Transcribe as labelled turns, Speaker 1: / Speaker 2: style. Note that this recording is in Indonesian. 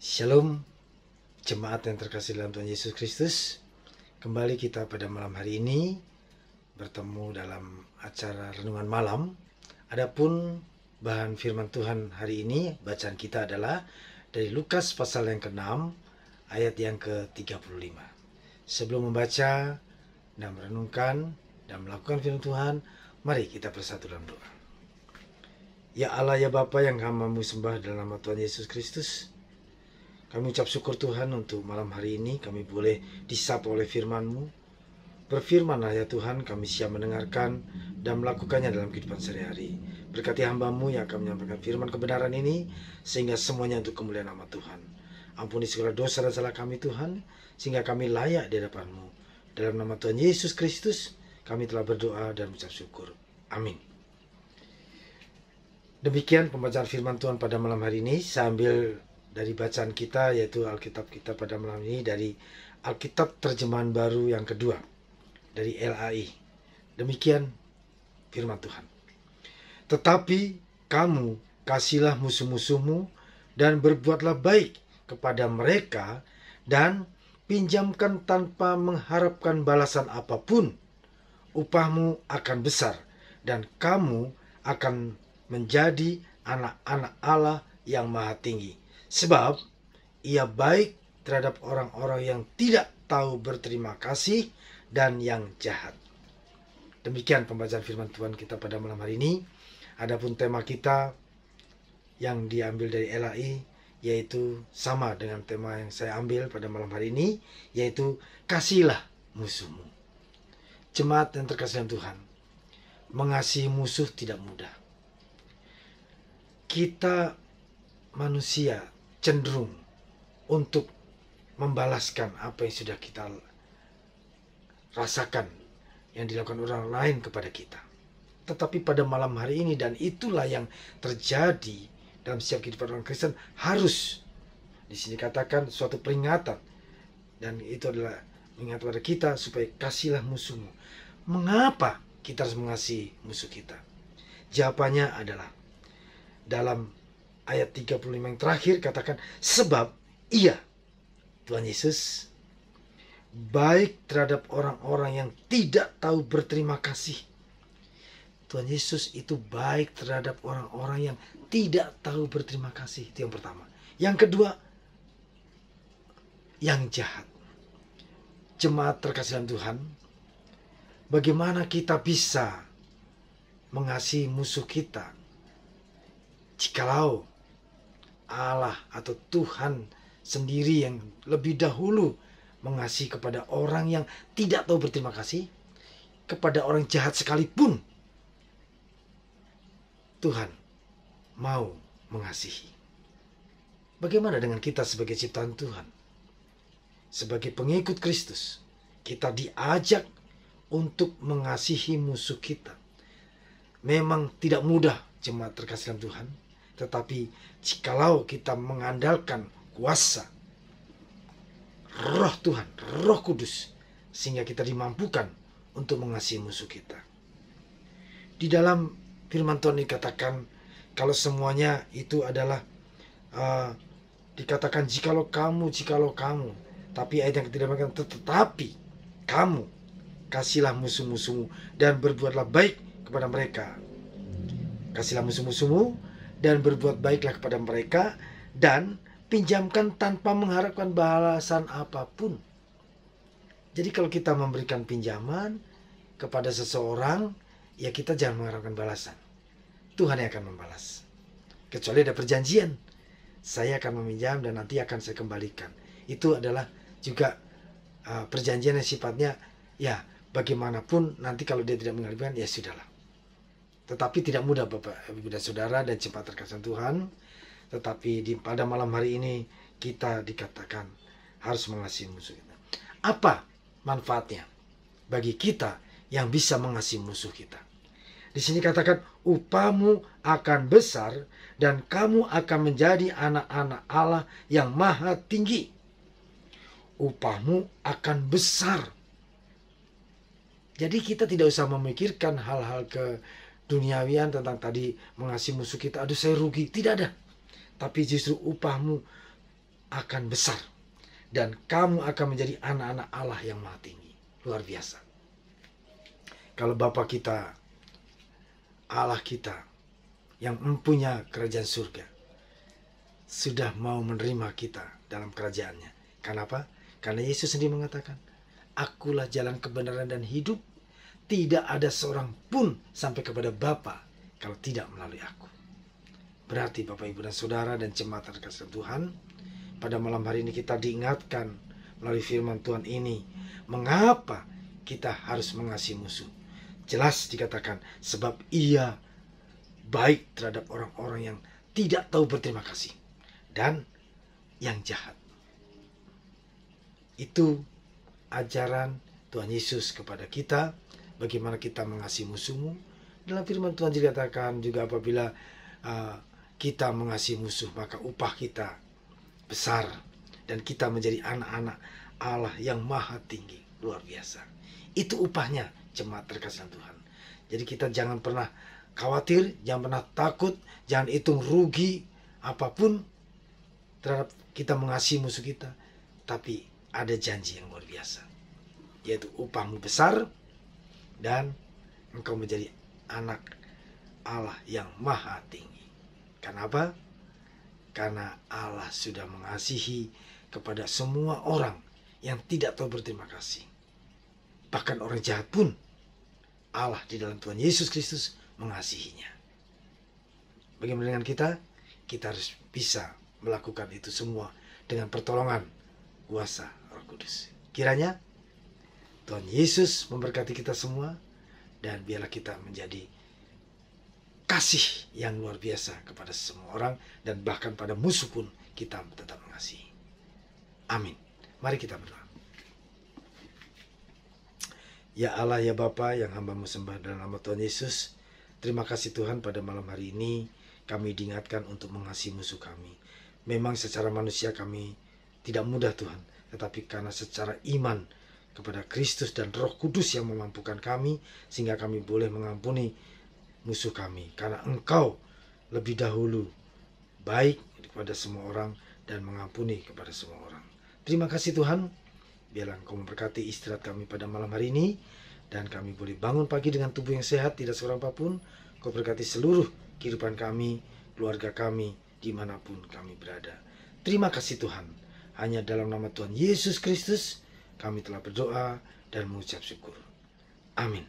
Speaker 1: Shalom, jemaat yang terkasih dalam Tuhan Yesus Kristus. Kembali kita pada malam hari ini bertemu dalam acara renungan malam. Adapun bahan firman Tuhan hari ini, bacaan kita adalah dari Lukas pasal yang ke-6 ayat yang ke-35. Sebelum membaca dan merenungkan dan melakukan firman Tuhan, mari kita bersatu dalam doa. Ya Allah, ya Bapa yang hamba-Mu sembah dalam nama Tuhan Yesus Kristus, kami ucap syukur Tuhan untuk malam hari ini kami boleh disapa oleh firman-Mu. Berfirmanlah ya Tuhan, kami siap mendengarkan dan melakukannya dalam kehidupan sehari-hari. Berkati hamba-Mu yang akan menyampaikan firman kebenaran ini, sehingga semuanya untuk kemuliaan nama Tuhan. Ampuni segala dosa dan salah kami Tuhan, sehingga kami layak di hadapan-Mu. Dalam nama Tuhan Yesus Kristus, kami telah berdoa dan mengucap syukur. Amin. Demikian pembacaan firman Tuhan pada malam hari ini. Saya ambil dari bacaan kita, yaitu Alkitab kita pada malam ini dari Alkitab terjemahan baru yang kedua dari LAI. Demikian firman Tuhan. Tetapi kamu kasihlah musuh-musuhmu dan berbuatlah baik kepada mereka dan pinjamkan tanpa mengharapkan balasan apapun. Upahmu akan besar dan kamu akan menjadi anak-anak Allah yang maha tinggi. Sebab ia baik terhadap orang-orang yang tidak tahu berterima kasih dan yang jahat. Demikian pembacaan firman Tuhan kita pada malam hari ini. Adapun tema kita yang diambil dari LAI, yaitu sama dengan tema yang saya ambil pada malam hari ini, yaitu kasihilah musuhmu. Jemaat yang terkasih dalam Tuhan, mengasihi musuh tidak mudah. Kita manusia cenderung untuk membalaskan apa yang sudah kita rasakan yang dilakukan orang lain kepada kita. Tetapi pada malam hari ini, dan itulah yang terjadi dalam setiap kehidupan orang Kristen, harus di sini katakan suatu peringatan, dan itu adalah mengingat kepada kita supaya kasihlah musuhmu. Mengapa kita harus mengasihi musuh kita? Jawabannya adalah dalam ayat 35 yang terakhir katakan, sebab ia, Tuhan Yesus, baik terhadap orang-orang yang tidak tahu berterima kasih. Tuhan Yesus itu baik terhadap orang-orang yang tidak tahu berterima kasih. Itu yang pertama. Yang kedua, yang jahat. Jemaat terkasih dalam Tuhan, bagaimana kita bisa mengasihi musuh kita jikalau Allah atau Tuhan sendiri yang lebih dahulu mengasihi kepada orang yang tidak tahu berterima kasih, kepada orang jahat sekalipun Tuhan mau mengasihi. Bagaimana dengan kita sebagai ciptaan Tuhan? Sebagai pengikut Kristus, kita diajak untuk mengasihi musuh kita. Memang tidak mudah, jemaat terkasih dalam Tuhan, tetapi jikalau kita mengandalkan kuasa Roh Tuhan, Roh Kudus, sehingga kita dimampukan untuk mengasihi musuh kita. Di dalam firman Tuhan dikatakan, kalau semuanya itu adalah dikatakan jikalau kamu, tapi ayat yang ketiga mengatakan tetapi kamu kasihlah musuh-musuhmu dan berbuatlah baik kepada mereka. Kasihlah musuh-musuhmu dan berbuat baiklah kepada mereka, dan pinjamkan tanpa mengharapkan balasan apapun. Jadi kalau kita memberikan pinjaman kepada seseorang, ya kita jangan mengharapkan balasan. Tuhan yang akan membalas. Kecuali ada perjanjian, saya akan meminjam dan nanti akan saya kembalikan. Itu adalah juga perjanjian yang sifatnya, ya bagaimanapun nanti kalau dia tidak mengharapkan, ya sudahlah. Tetapi tidak mudah Bapak, Ibu dan Saudara dan jemaat terkasih Tuhan. Tetapi pada malam hari ini kita dikatakan harus mengasihi musuh kita. Apa manfaatnya bagi kita yang bisa mengasihi musuh kita? Di sini katakan upahmu akan besar dan kamu akan menjadi anak-anak Allah yang maha tinggi. Upahmu akan besar. Jadi kita tidak usah memikirkan hal-hal duniawian tentang tadi mengasihi musuh kita, aduh saya rugi, tidak ada. Tapi justru upahmu akan besar. Dan kamu akan menjadi anak-anak Allah yang maha tinggi. Luar biasa. Kalau Bapa kita, Allah kita, yang mempunyai kerajaan surga, sudah mau menerima kita dalam kerajaannya. Kenapa? Karena Yesus sendiri mengatakan, akulah jalan kebenaran dan hidup. Tidak ada seorang pun sampai kepada Bapa kalau tidak melalui aku. Berarti Bapak, Ibu, dan Saudara dan jemaat terkasih Tuhan, pada malam hari ini kita diingatkan melalui firman Tuhan ini, mengapa kita harus mengasihi musuh. Jelas dikatakan, sebab ia baik terhadap orang-orang yang tidak tahu berterima kasih dan yang jahat. Itu ajaran Tuhan Yesus kepada kita, bagaimana kita mengasihi musuhmu. Dalam firman Tuhan dikatakan juga, apabila kita mengasihi musuh, maka upah kita besar dan kita menjadi anak-anak Allah yang maha tinggi. Luar biasa. Itu upahnya, jemaat terkasih Tuhan. Jadi kita jangan pernah khawatir, jangan pernah takut, jangan hitung rugi apapun terhadap kita mengasihi musuh kita. Tapi ada janji yang luar biasa, yaitu upahmu besar dan engkau menjadi anak Allah yang maha tinggi. Kenapa? Karena Allah sudah mengasihi kepada semua orang yang tidak tahu berterima kasih. Bahkan orang jahat pun Allah di dalam Tuhan Yesus Kristus mengasihinya. Bagaimana dengan kita? Kita harus bisa melakukan itu semua dengan pertolongan kuasa Roh Kudus. Kiranya Tuhan Yesus memberkati kita semua, dan biarlah kita menjadi kasih yang luar biasa kepada semua orang, dan bahkan pada musuh pun kita tetap mengasihi. Amin. Mari kita berdoa. Ya Allah, ya Bapa yang hamba-Mu sembah dalam nama Tuhan Yesus, terima kasih Tuhan, pada malam hari ini kami diingatkan untuk mengasihi musuh kami. Memang secara manusia kami tidak mudah Tuhan, tetapi karena secara iman kepada Kristus dan Roh Kudus yang memampukan kami, sehingga kami boleh mengampuni musuh kami. Karena Engkau lebih dahulu baik kepada semua orang dan mengampuni kepada semua orang. Terima kasih Tuhan. Biarlah Engkau memberkati istirahat kami pada malam hari ini, dan kami boleh bangun pagi dengan tubuh yang sehat, tidak seorang apapun. Engkau berkati seluruh kehidupan kami, keluarga kami, dimanapun kami berada. Terima kasih Tuhan. Hanya dalam nama Tuhan Yesus Kristus kami telah berdoa dan mengucap syukur. Amin.